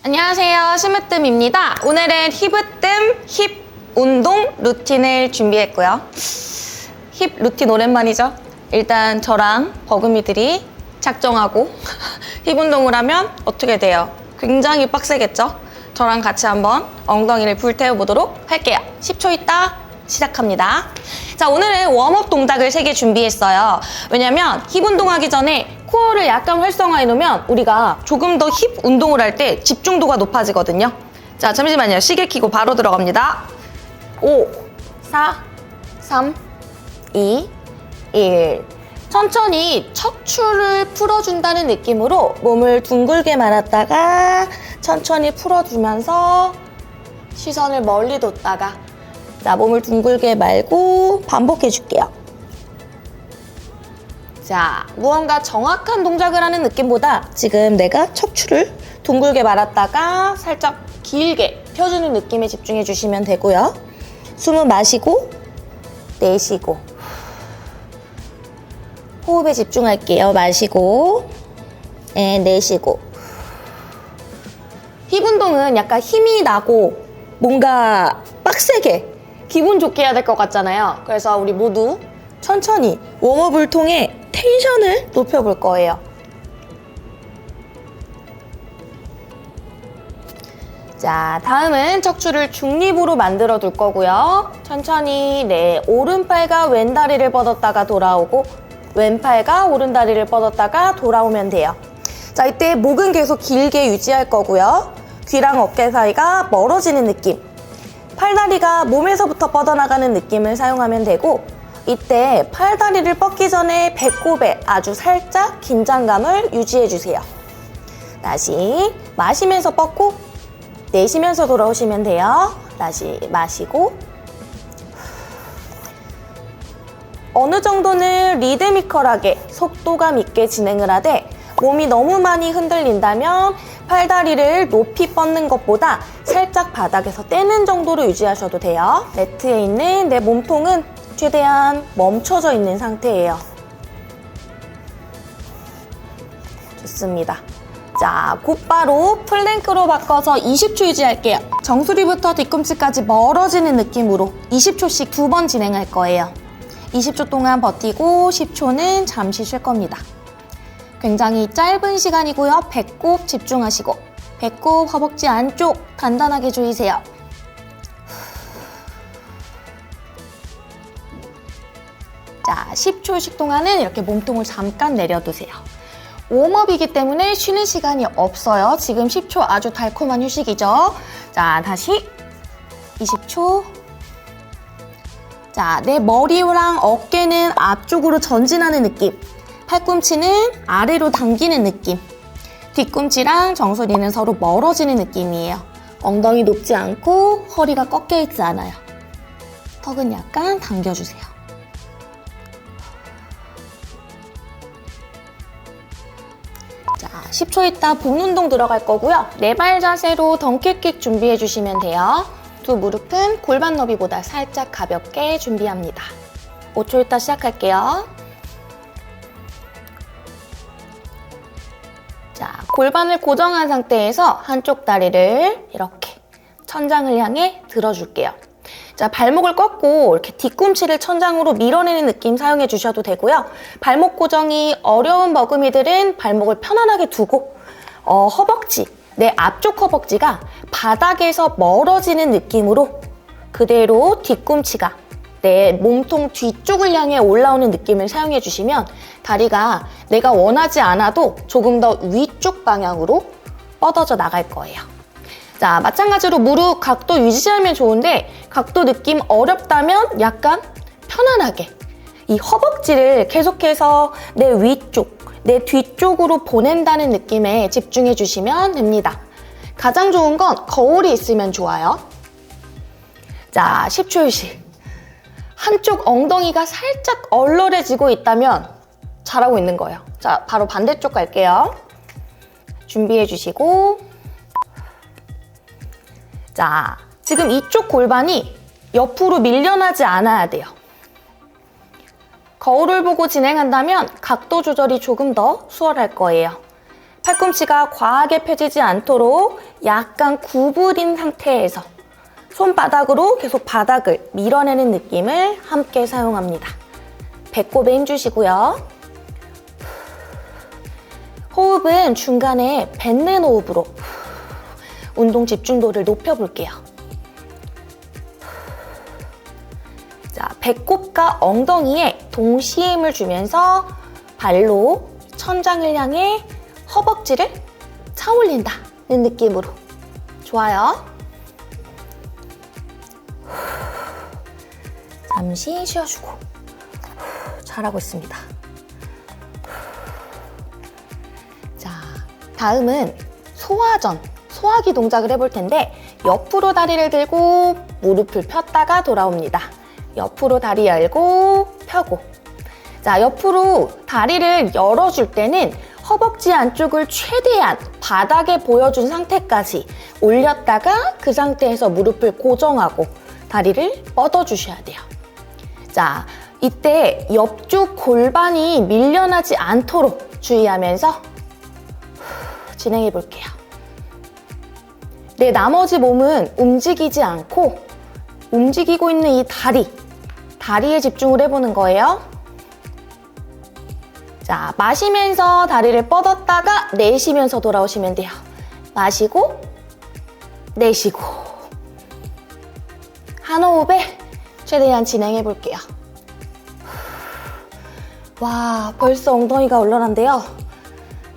안녕하세요, 심으뜸입니다. 오늘은 힙으뜸 힙 운동 루틴을 준비했고요. 힙 루틴 오랜만이죠? 일단 저랑 버금이들이 작정하고 힙 운동을 하면 어떻게 돼요? 굉장히 빡세겠죠? 저랑 같이 한번 엉덩이를 불태워보도록 할게요. 10초 있다 시작합니다. 자, 오늘은 웜업 동작을 3개 준비했어요. 왜냐면 힙 운동하기 전에 코어를 약간 활성화해 놓으면 우리가 조금 더 힙 운동을 할 때 집중도가 높아지거든요. 자, 잠시만요. 시계 켜고 바로 들어갑니다. 5, 4, 3, 2, 1. 천천히 척추를 풀어준다는 느낌으로 몸을 둥글게 말았다가 천천히 풀어주면서 시선을 멀리 뒀다가 자, 몸을 둥글게 말고 반복해줄게요. 자, 무언가 정확한 동작을 하는 느낌보다 지금 내가 척추를 둥글게 말았다가 살짝 길게 펴주는 느낌에 집중해 주시면 되고요. 숨은 마시고 내쉬고 호흡에 집중할게요. 마시고 내쉬고. 힙 운동은 약간 힘이 나고 뭔가 빡세게 기분 좋게 해야 될 것 같잖아요. 그래서 우리 모두 천천히 웜업을 통해 텐션을 높여볼 거예요. 자, 다음은 척추를 중립으로 만들어 둘 거고요. 천천히 내 오른팔과 왼다리를 뻗었다가 돌아오고 왼팔과 오른다리를 뻗었다가 돌아오면 돼요. 자, 이때 목은 계속 길게 유지할 거고요. 귀랑 어깨 사이가 멀어지는 느낌. 팔다리가 몸에서부터 뻗어나가는 느낌을 사용하면 되고 이때 팔다리를 뻗기 전에 배꼽에 아주 살짝 긴장감을 유지해주세요. 다시 마시면서 뻗고 내쉬면서 돌아오시면 돼요. 다시 마시고 어느 정도는 리드미컬하게 속도감 있게 진행을 하되 몸이 너무 많이 흔들린다면 팔다리를 높이 뻗는 것보다 살짝 바닥에서 떼는 정도로 유지하셔도 돼요. 매트에 있는 내 몸통은 최대한 멈춰져 있는 상태예요. 좋습니다. 자, 곧바로 플랭크로 바꿔서 20초 유지할게요. 정수리부터 뒤꿈치까지 멀어지는 느낌으로 20초씩 2번 진행할 거예요. 20초 동안 버티고 10초는 잠시 쉴 겁니다. 굉장히 짧은 시간이고요. 배꼽 집중하시고 배꼽, 허벅지 안쪽 단단하게 조이세요. 자, 10초씩 동안은 이렇게 몸통을 잠깐 내려두세요. 웜업이기 때문에 쉬는 시간이 없어요. 지금 10초 아주 달콤한 휴식이죠. 자, 다시 20초. 자, 내 머리랑 어깨는 앞쪽으로 전진하는 느낌. 팔꿈치는 아래로 당기는 느낌. 뒤꿈치랑 정수리는 서로 멀어지는 느낌이에요. 엉덩이 높지 않고 허리가 꺾여 있지 않아요. 턱은 약간 당겨주세요. 자, 10초 있다 본 운동 들어갈 거고요. 네 발 자세로 덩키킥 준비해 주시면 돼요. 두 무릎은 골반 너비보다 살짝 가볍게 준비합니다. 5초 있다 시작할게요. 자, 골반을 고정한 상태에서 한쪽 다리를 이렇게 천장을 향해 들어줄게요. 자, 발목을 꺾고 이렇게 뒤꿈치를 천장으로 밀어내는 느낌 사용해 주셔도 되고요. 발목 고정이 어려운 버금이들은 발목을 편안하게 두고 허벅지, 내 앞쪽 허벅지가 바닥에서 멀어지는 느낌으로 그대로 뒤꿈치가 내 몸통 뒤쪽을 향해 올라오는 느낌을 사용해 주시면 다리가 내가 원하지 않아도 조금 더 위쪽 방향으로 뻗어져 나갈 거예요. 자, 마찬가지로 무릎 각도 유지하면 좋은데 각도 느낌 어렵다면 약간 편안하게 이 허벅지를 계속해서 내 위쪽, 내 뒤쪽으로 보낸다는 느낌에 집중해 주시면 됩니다. 가장 좋은 건 거울이 있으면 좋아요. 자, 10초 휴식. 한쪽 엉덩이가 살짝 얼얼해지고 있다면 잘하고 있는 거예요. 자, 바로 반대쪽 갈게요. 준비해 주시고 자, 지금 이쪽 골반이 옆으로 밀려나지 않아야 돼요. 거울을 보고 진행한다면 각도 조절이 조금 더 수월할 거예요. 팔꿈치가 과하게 펴지지 않도록 약간 구부린 상태에서 손바닥으로 계속 바닥을 밀어내는 느낌을 함께 사용합니다. 배꼽에 힘주시고요. 호흡은 중간에 뱉는 호흡으로 운동 집중도를 높여볼게요. 자, 배꼽과 엉덩이에 동시에 힘을 주면서 발로 천장을 향해 허벅지를 차 올린다는 느낌으로. 좋아요. 잠시 쉬어주고. 잘하고 있습니다. 자, 다음은 소화기 동작을 해볼 텐데 옆으로 다리를 들고 무릎을 폈다가 돌아옵니다. 옆으로 다리 열고 펴고. 자, 옆으로 다리를 열어줄 때는 허벅지 안쪽을 최대한 바닥에 보여준 상태까지 올렸다가 그 상태에서 무릎을 고정하고 다리를 뻗어주셔야 돼요. 자, 이때 옆쪽 골반이 밀려나지 않도록 주의하면서 진행해 볼게요. 내 나머지 몸은 움직이지 않고 움직이고 있는 이 다리에 집중을 해보는 거예요. 자, 마시면서 다리를 뻗었다가 내쉬면서 돌아오시면 돼요. 마시고, 내쉬고. 한 호흡에 최대한 진행해 볼게요. 와, 벌써 엉덩이가 얼얼한데요.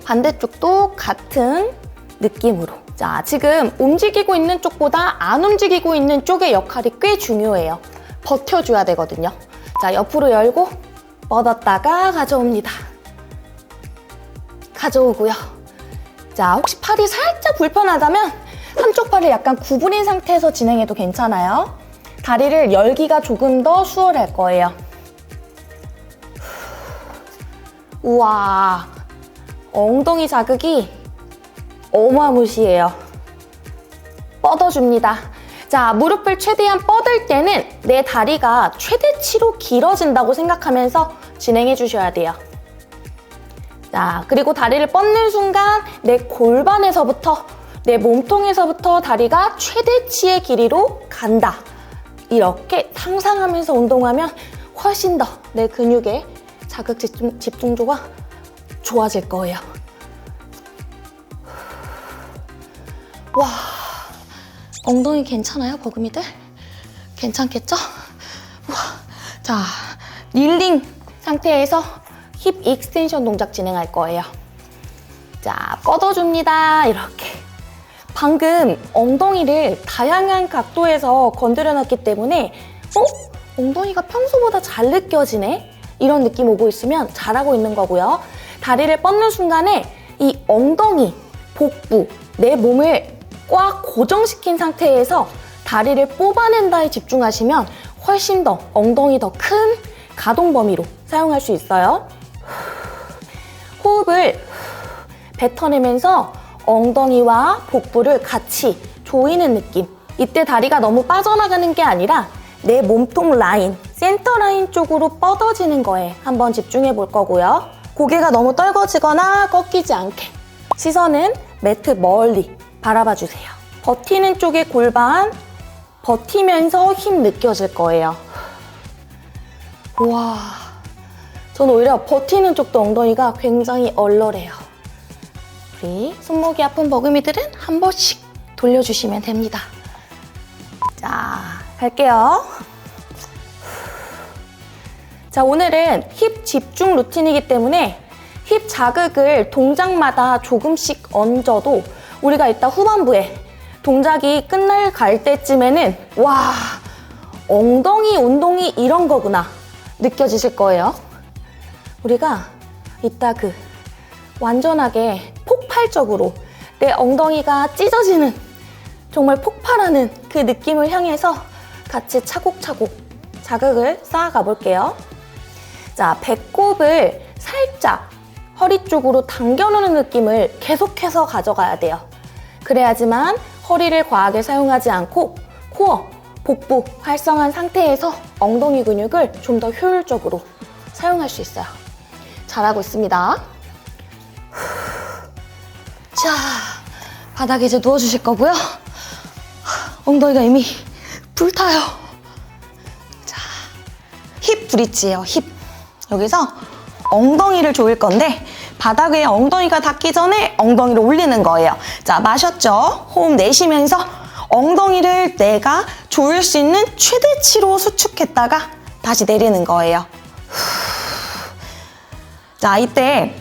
반대쪽도 같은 느낌으로. 자, 지금 움직이고 있는 쪽보다 안 움직이고 있는 쪽의 역할이 꽤 중요해요. 버텨줘야 되거든요. 자, 옆으로 열고 뻗었다가 가져옵니다. 가져오고요. 자, 혹시 팔이 살짝 불편하다면 한쪽 팔을 약간 구부린 상태에서 진행해도 괜찮아요. 다리를 열기가 조금 더 수월할 거예요. 우와, 엉덩이 자극이 어마무시해요. 뻗어줍니다. 자, 무릎을 최대한 뻗을 때는 내 다리가 최대치로 길어진다고 생각하면서 진행해 주셔야 돼요. 자, 그리고 다리를 뻗는 순간 내 골반에서부터, 내 몸통에서부터 다리가 최대치의 길이로 간다. 이렇게 상상하면서 운동하면 훨씬 더 내 근육의 자극 집중도가 좋아질 거예요. 와, 엉덩이 괜찮아요, 버금이들? 괜찮겠죠? 와, 자, 닐링 상태에서 힙 익스텐션 동작 진행할 거예요. 자, 뻗어줍니다. 이렇게. 방금 엉덩이를 다양한 각도에서 건드려놨기 때문에 엉덩이가 평소보다 잘 느껴지네? 이런 느낌 오고 있으면 잘하고 있는 거고요. 다리를 뻗는 순간에 이 엉덩이, 복부, 내 몸을 꽉 고정시킨 상태에서 다리를 뽑아낸다에 집중하시면 훨씬 더 엉덩이 더 큰 가동 범위로 사용할 수 있어요. 호흡을 뱉어내면서 엉덩이와 복부를 같이 조이는 느낌. 이때 다리가 너무 빠져나가는 게 아니라 내 몸통 라인, 센터 라인 쪽으로 뻗어지는 거에 한번 집중해 볼 거고요. 고개가 너무 떨궈지거나 꺾이지 않게 시선은 매트 멀리 바라봐 주세요. 버티는 쪽의 골반 버티면서 힘 느껴질 거예요. 우와, 저는 오히려 버티는 쪽도 엉덩이가 굉장히 얼얼해요. 우리 손목이 아픈 버금이들은 한 번씩 돌려주시면 됩니다. 자, 갈게요. 자, 오늘은 힙 집중 루틴이기 때문에 힙 자극을 동작마다 조금씩 얹어도 우리가 이따 후반부에 동작이 끝날 때쯤에는 와, 엉덩이 운동이 이런 거구나 느껴지실 거예요. 우리가 이따 완전하게 폭발적으로 내 엉덩이가 찢어지는 정말 폭발하는 그 느낌을 향해서 같이 차곡차곡 자극을 쌓아가 볼게요. 자, 배꼽을 살짝 허리 쪽으로 당겨놓는 느낌을 계속해서 가져가야 돼요. 그래야지만 허리를 과하게 사용하지 않고 코어, 복부 활성한 상태에서 엉덩이 근육을 좀 더 효율적으로 사용할 수 있어요. 잘하고 있습니다. 자, 바닥에 이제 누워주실 거고요. 엉덩이가 이미 불타요. 자, 힙 브릿지예요, 힙. 여기서 엉덩이를 조일 건데 바닥에 엉덩이가 닿기 전에 엉덩이를 올리는 거예요. 자, 마셨죠? 호흡 내쉬면서 엉덩이를 내가 조일 수 있는 최대치로 수축했다가 다시 내리는 거예요. 자, 이때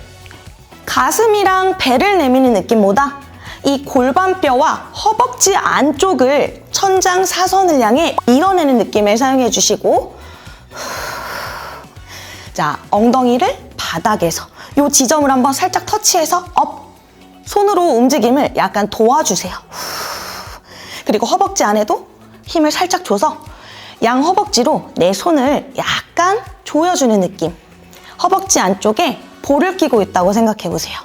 가슴이랑 배를 내미는 느낌보다 이 골반뼈와 허벅지 안쪽을 천장 사선을 향해 밀어내는 느낌을 사용해 주시고, 자, 엉덩이를 바닥에서 이 지점을 한번 살짝 터치해서 업! 손으로 움직임을 약간 도와주세요. 그리고 허벅지 안에도 힘을 살짝 줘서 양 허벅지로 내 손을 약간 조여주는 느낌. 허벅지 안쪽에 볼을 끼고 있다고 생각해 보세요.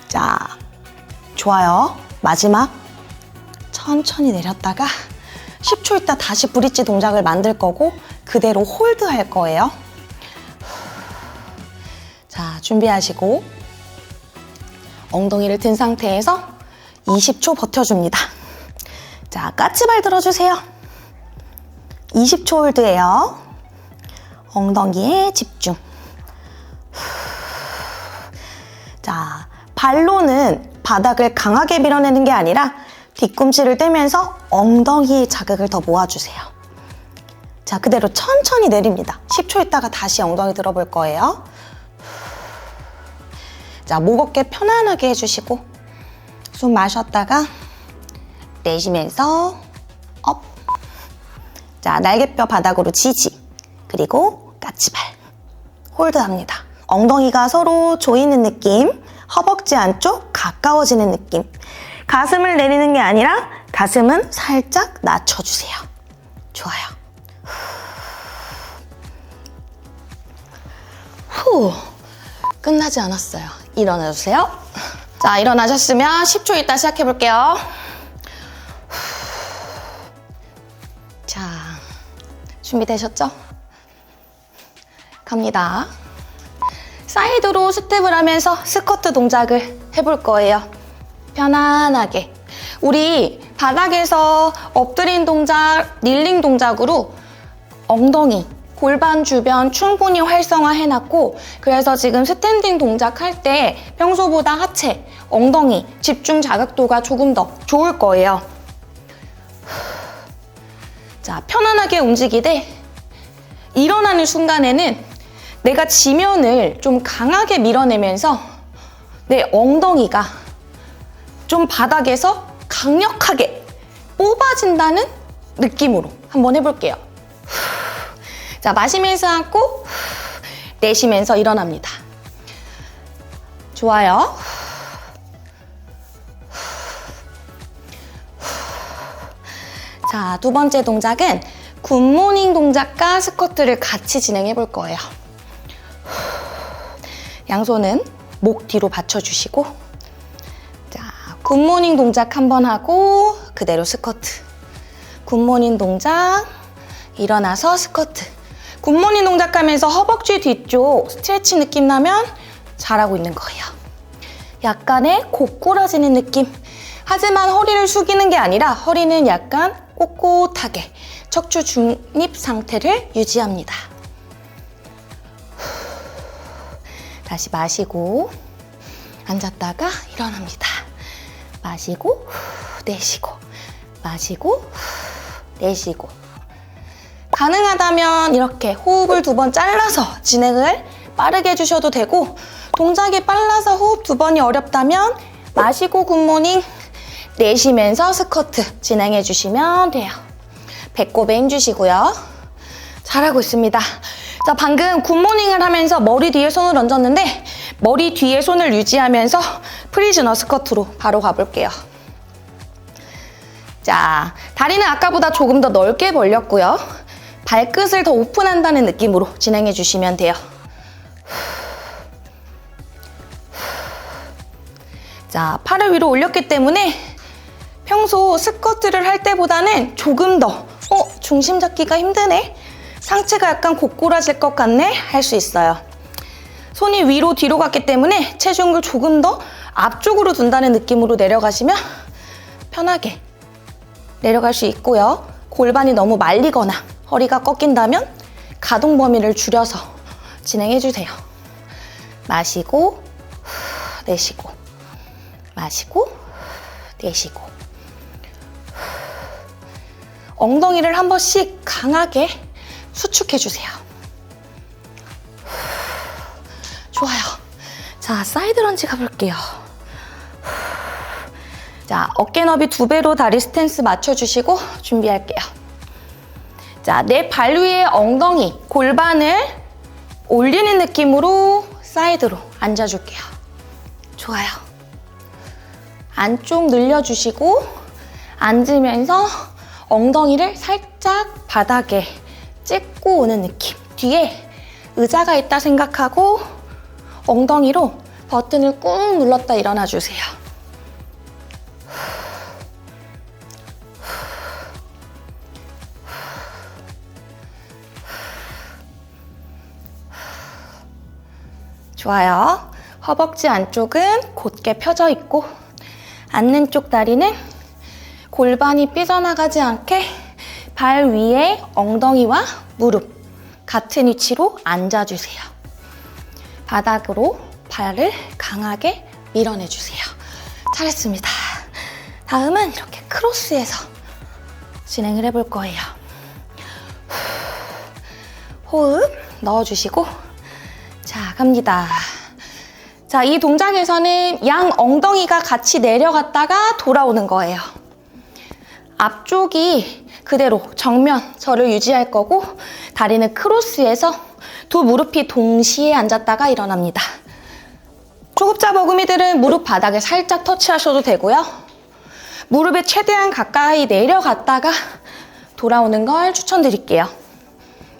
자, 좋아요. 마지막 천천히 내렸다가 10초 있다 다시 브릿지 동작을 만들 거고 그대로 홀드 할 거예요. 자, 준비하시고 엉덩이를 든 상태에서 20초 버텨줍니다. 자, 까치발 들어주세요. 20초 홀드예요. 엉덩이에 집중. 자, 발로는 바닥을 강하게 밀어내는 게 아니라 뒤꿈치를 떼면서 엉덩이에 자극을 더 모아주세요. 자, 그대로 천천히 내립니다. 10초 있다가 다시 엉덩이 들어볼 거예요. 자, 목 어깨 편안하게 해주시고 숨 마셨다가 내쉬면서 업. 자, 날개뼈 바닥으로 지지. 그리고 까치발. 홀드합니다. 엉덩이가 서로 조이는 느낌. 허벅지 안쪽 가까워지는 느낌. 가슴을 내리는 게 아니라 가슴은 살짝 낮춰주세요. 좋아요. 후. 끝나지 않았어요. 일어나주세요. 자, 일어나셨으면 10초 있다 시작해볼게요. 자, 준비되셨죠? 갑니다. 사이드로 스텝을 하면서 스쿼트 동작을 해볼 거예요. 편안하게. 우리 바닥에서 엎드린 동작, 닐링 동작으로 엉덩이, 골반 주변 충분히 활성화해놨고, 그래서 지금 스탠딩 동작 할 때 평소보다 하체, 엉덩이 집중 자극도가 조금 더 좋을 거예요. 자, 편안하게 움직이되 일어나는 순간에는 내가 지면을 좀 강하게 밀어내면서 내 엉덩이가 좀 바닥에서 강력하게 뽑아진다는 느낌으로 한번 해볼게요. 자, 마시면서 하고 내쉬면서 일어납니다. 좋아요. 자, 두 번째 동작은 굿모닝 동작과 스쿼트를 같이 진행해 볼 거예요. 양손은 목 뒤로 받쳐주시고, 자, 굿모닝 동작 한번 하고 그대로 스쿼트. 굿모닝 동작, 일어나서 스쿼트. 굿모닝 동작 하면서 허벅지 뒤쪽 스트레치 느낌 나면 잘하고 있는 거예요. 약간의 고꾸라지는 느낌. 하지만 허리를 숙이는 게 아니라 허리는 약간 꼿꼿하게 척추 중립 상태를 유지합니다. 다시 마시고 앉았다가 일어납니다. 마시고 내쉬고, 마시고 내쉬고. 가능하다면 이렇게 호흡을 2번 잘라서 진행을 빠르게 해주셔도 되고, 동작이 빨라서 호흡 2번이 어렵다면 마시고 굿모닝, 내쉬면서 스쿼트 진행해 주시면 돼요. 배꼽에 힘 주시고요. 잘하고 있습니다. 자, 방금 굿모닝을 하면서 머리 뒤에 손을 얹었는데 머리 뒤에 손을 유지하면서 프리즈너 스쿼트로 바로 가볼게요. 자, 다리는 아까보다 조금 더 넓게 벌렸고요. 발끝을 더 오픈한다는 느낌으로 진행해 주시면 돼요. 자, 팔을 위로 올렸기 때문에 평소 스쿼트를 할 때보다는 조금 더 중심 잡기가 힘드네? 상체가 약간 고꾸라질 것 같네? 할 수 있어요. 손이 위로 뒤로 갔기 때문에 체중을 조금 더 앞쪽으로 둔다는 느낌으로 내려가시면 편하게 내려갈 수 있고요. 골반이 너무 말리거나 허리가 꺾인다면 가동 범위를 줄여서 진행해주세요. 마시고 내쉬고 마시고 내쉬고 엉덩이를 한 번씩 강하게 수축해주세요. 좋아요. 자, 사이드 런지 가볼게요. 자, 어깨 너비 2배로 다리 스탠스 맞춰주시고 준비할게요. 자, 내 발 위에 엉덩이, 골반을 올리는 느낌으로 사이드로 앉아줄게요. 좋아요. 안쪽 늘려주시고 앉으면서 엉덩이를 살짝 바닥에 찍고 오는 느낌. 뒤에 의자가 있다 생각하고 엉덩이로 버튼을 꾹 눌렀다 일어나 주세요. 좋아요. 허벅지 안쪽은 곧게 펴져 있고 앉는 쪽 다리는 골반이 삐져나가지 않게 발 위에 엉덩이와 무릎 같은 위치로 앉아주세요. 바닥으로 발을 강하게 밀어내주세요. 잘했습니다. 다음은 이렇게 크로스해서 진행을 해볼 거예요. 호흡 넣어주시고 자, 갑니다. 자, 이 동작에서는 양 엉덩이가 같이 내려갔다가 돌아오는 거예요. 앞쪽이 그대로 정면 저를 유지할 거고 다리는 크로스해서 두 무릎이 동시에 앉았다가 일어납니다. 초급자 버금이들은 무릎 바닥에 살짝 터치하셔도 되고요. 무릎에 최대한 가까이 내려갔다가 돌아오는 걸 추천드릴게요.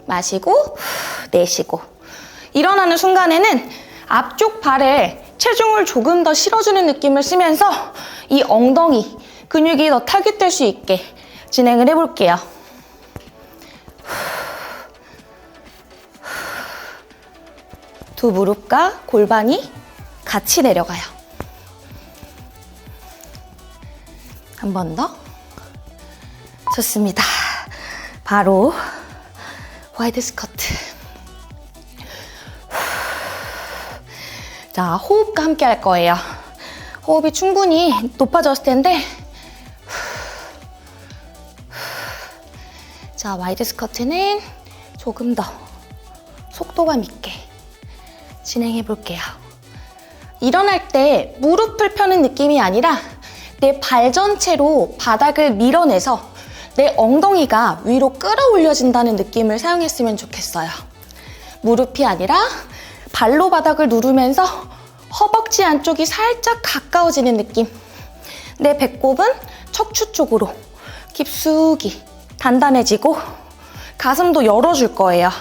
마시고 내쉬고 일어나는 순간에는 앞쪽 발에 체중을 조금 더 실어주는 느낌을 쓰면서 이 엉덩이 근육이 더 타깃될 수 있게 진행을 해볼게요. 두 무릎과 골반이 같이 내려가요. 한 번 더. 좋습니다. 바로 와이드 스쿼트. 자, 호흡과 함께 할 거예요. 호흡이 충분히 높아졌을 텐데 자, 와이드 스쿼트는 조금 더 속도감 있게 진행해 볼게요. 일어날 때 무릎을 펴는 느낌이 아니라 내 발 전체로 바닥을 밀어내서 내 엉덩이가 위로 끌어올려진다는 느낌을 사용했으면 좋겠어요. 무릎이 아니라 발로 바닥을 누르면서 허벅지 안쪽이 살짝 가까워지는 느낌. 내 배꼽은 척추 쪽으로 깊숙이 단단해지고 가슴도 열어줄 거예요.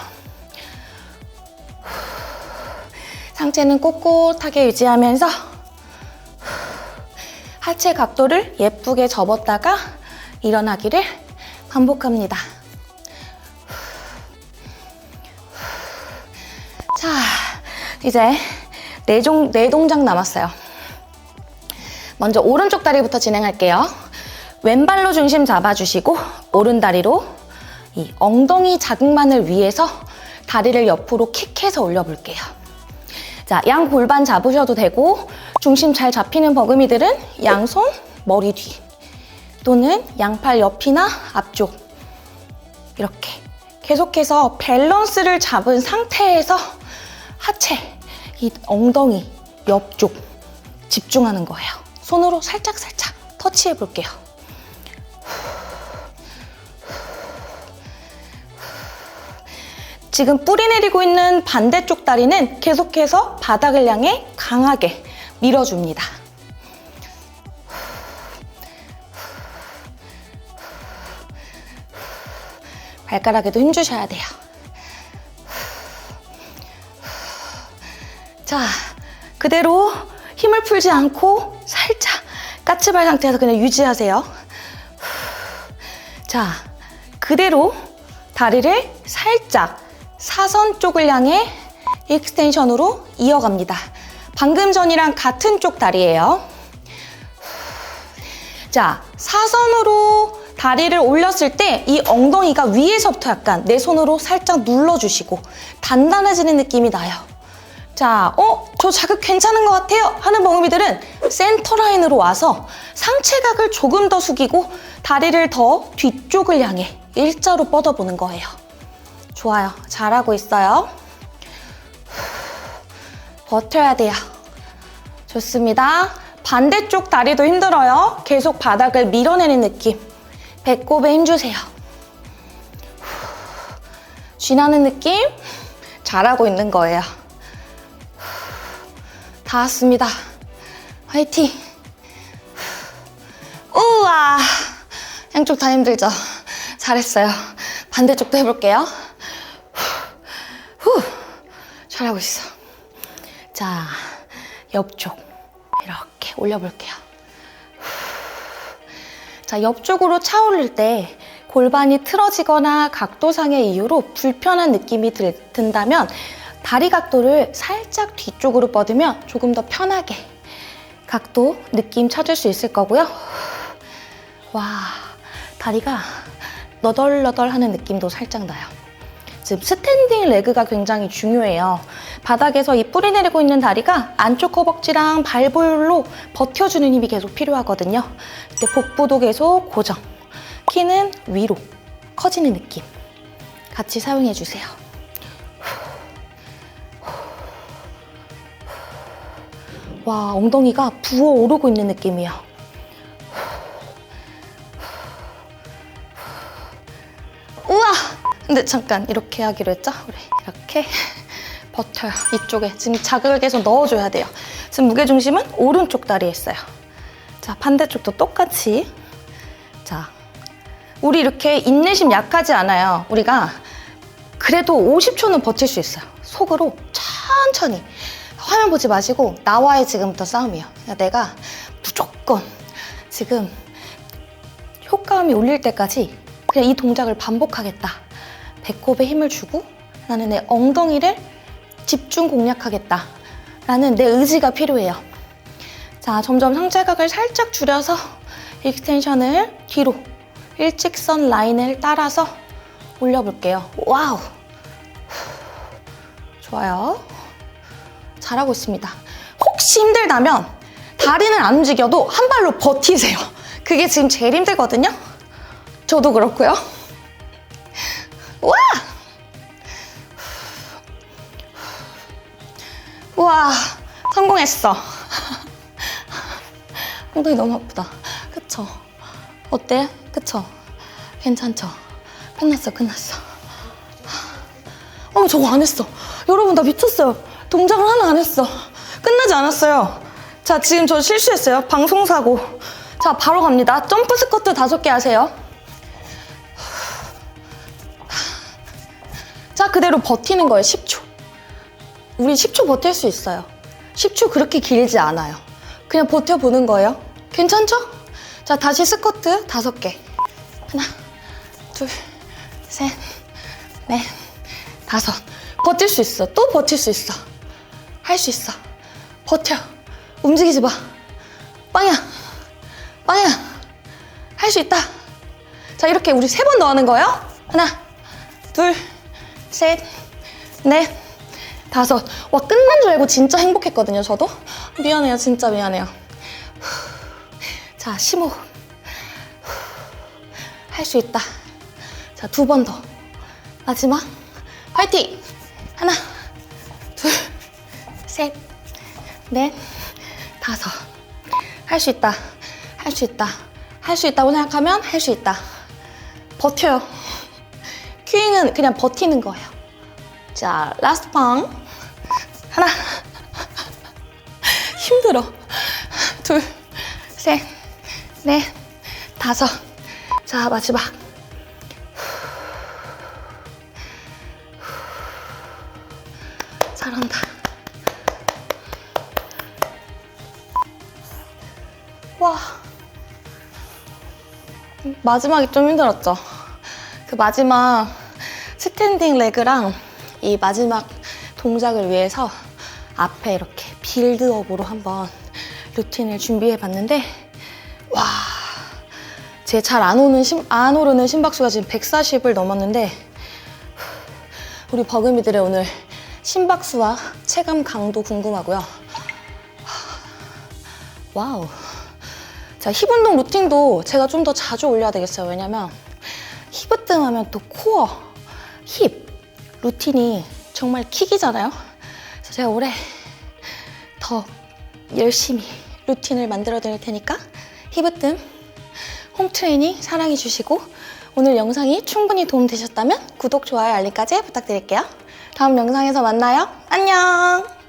상체는 꼿꼿하게 유지하면서 하체 각도를 예쁘게 접었다가 일어나기를 반복합니다. 자, 이제 네 동작 남았어요. 먼저 오른쪽 다리부터 진행할게요. 왼발로 중심 잡아주시고 오른 다리로 이 엉덩이 자극만을 위해서 다리를 옆으로 킥해서 올려볼게요. 자, 양 골반 잡으셔도 되고 중심 잘 잡히는 버금이들은 양손 머리 뒤 또는 양팔 옆이나 앞쪽 이렇게 계속해서 밸런스를 잡은 상태에서 하체, 이 엉덩이 옆쪽 집중하는 거예요. 손으로 살짝 터치해 볼게요. 지금 뿌리 내리고 있는 반대쪽 다리는 계속해서 바닥을 향해 강하게 밀어줍니다. 발가락에도 힘주셔야 돼요. 자, 그대로 힘을 풀지 않고 살짝 까치발 상태에서 그냥 유지하세요. 자, 그대로 다리를 살짝 사선 쪽을 향해 익스텐션으로 이어갑니다. 방금 전이랑 같은 쪽 다리예요. 자, 사선으로 다리를 올렸을 때 이 엉덩이가 위에서부터 약간 내 손으로 살짝 눌러주시고 단단해지는 느낌이 나요. 자, 저 자극 괜찮은 것 같아요 하는 멍이들은 센터 라인으로 와서 상체각을 조금 더 숙이고 다리를 더 뒤쪽을 향해 일자로 뻗어보는 거예요. 좋아요. 잘하고 있어요. 버텨야 돼요. 좋습니다. 반대쪽 다리도 힘들어요. 계속 바닥을 밀어내는 느낌. 배꼽에 힘주세요. 쥐나는 느낌. 잘하고 있는 거예요. 다 왔습니다. 화이팅! 우와! 양쪽 다 힘들죠? 잘했어요. 반대쪽도 해볼게요. 잘하고 있어. 자, 옆쪽 이렇게 올려볼게요. 자, 옆쪽으로 차올릴 때 골반이 틀어지거나 각도상의 이유로 불편한 느낌이 든다면 다리 각도를 살짝 뒤쪽으로 뻗으면 조금 더 편하게 각도, 느낌 찾을 수 있을 거고요. 와, 다리가 너덜너덜하는 느낌도 살짝 나요. 지금 스탠딩 레그가 굉장히 중요해요. 바닥에서 이 뿌리 내리고 있는 다리가 안쪽 허벅지랑 발볼로 버텨주는 힘이 계속 필요하거든요. 이때 복부도 계속 고정, 키는 위로 커지는 느낌 같이 사용해주세요. 와, 엉덩이가 부어오르고 있는 느낌이에요. 우와! 근데 잠깐 이렇게 하기로 했죠? 우리 이렇게 버텨요. 이쪽에 지금 자극을 계속 넣어줘야 돼요. 지금 무게중심은 오른쪽 다리에 있어요. 자, 반대쪽도 똑같이. 자, 우리 이렇게 인내심 약하지 않아요. 우리가 그래도 50초는 버틸 수 있어요. 속으로 천천히. 화면 보지 마시고 나와의 지금부터 싸움이에요. 내가 무조건 지금 효과음이 울릴 때까지 그냥 이 동작을 반복하겠다. 배꼽에 힘을 주고 나는 내 엉덩이를 집중 공략하겠다. 라는 내 의지가 필요해요. 자, 점점 상체각을 살짝 줄여서 익스텐션을 뒤로 일직선 라인을 따라서 올려볼게요. 와우! 좋아요. 잘하고 있습니다. 혹시 힘들다면 다리는 안 움직여도 한 발로 버티세요. 그게 지금 제일 힘들거든요. 저도 그렇고요. 와! 우와, 성공했어. 엉덩이 너무 아프다. 그쵸? 어때? 그쵸? 괜찮죠? 끝났어. 저거 안 했어. 여러분, 나 미쳤어요. 동작을 하나 안 했어. 끝나지 않았어요. 자, 지금 저 실수했어요. 방송사고. 자, 바로 갑니다. 점프 스쿼트 5개 하세요. 자, 그대로 버티는 거예요. 10초. 우리 10초 버틸 수 있어요. 10초 그렇게 길지 않아요. 그냥 버텨보는 거예요. 괜찮죠? 자, 다시 스쿼트 5개. 하나, 둘, 셋, 넷, 5. 버틸 수 있어. 또 버틸 수 있어. 할 수 있어. 버텨. 움직이지 마. 빵야. 할 수 있다. 자, 이렇게 우리 3번 더 하는 거예요. 하나, 둘, 셋, 넷, 5. 와, 끝난 줄 알고 진짜 행복했거든요, 저도. 미안해요, 진짜 미안해요. 자, 심호흡. 할 수 있다. 자, 2번 더. 마지막. 화이팅! 하나, 둘, 셋, 넷, 5. 할 수 있다. 할 수 있다. 할 수 있다고 생각하면 할 수 있다. 버텨요. 큐잉은 그냥 버티는 거예요. 자, 라스트 팡. 하나. 힘들어. 둘, 셋, 넷, 5. 자, 마지막. 잘한다. 와. 마지막이 좀 힘들었죠? 그 마지막 스탠딩 레그랑 이 마지막 동작을 위해서 앞에 이렇게 빌드업으로 한번 루틴을 준비해 봤는데, 와, 제 잘 안 오르는 심박수가 지금 140을 넘었는데, 우리 버금이들의 오늘 심박수와 체감 강도 궁금하고요. 와우. 자, 힙 운동 루틴도 제가 좀 더 자주 올려야 되겠어요. 왜냐면 힙으뜸 하면 또 코어, 힙 루틴이 정말 킥이잖아요. 그래서 제가 올해 더 열심히 루틴을 만들어 드릴 테니까 힙으뜸, 홈트레이닝 사랑해 주시고, 오늘 영상이 충분히 도움되셨다면 구독, 좋아요, 알림까지 부탁드릴게요. 다음 영상에서 만나요. 안녕!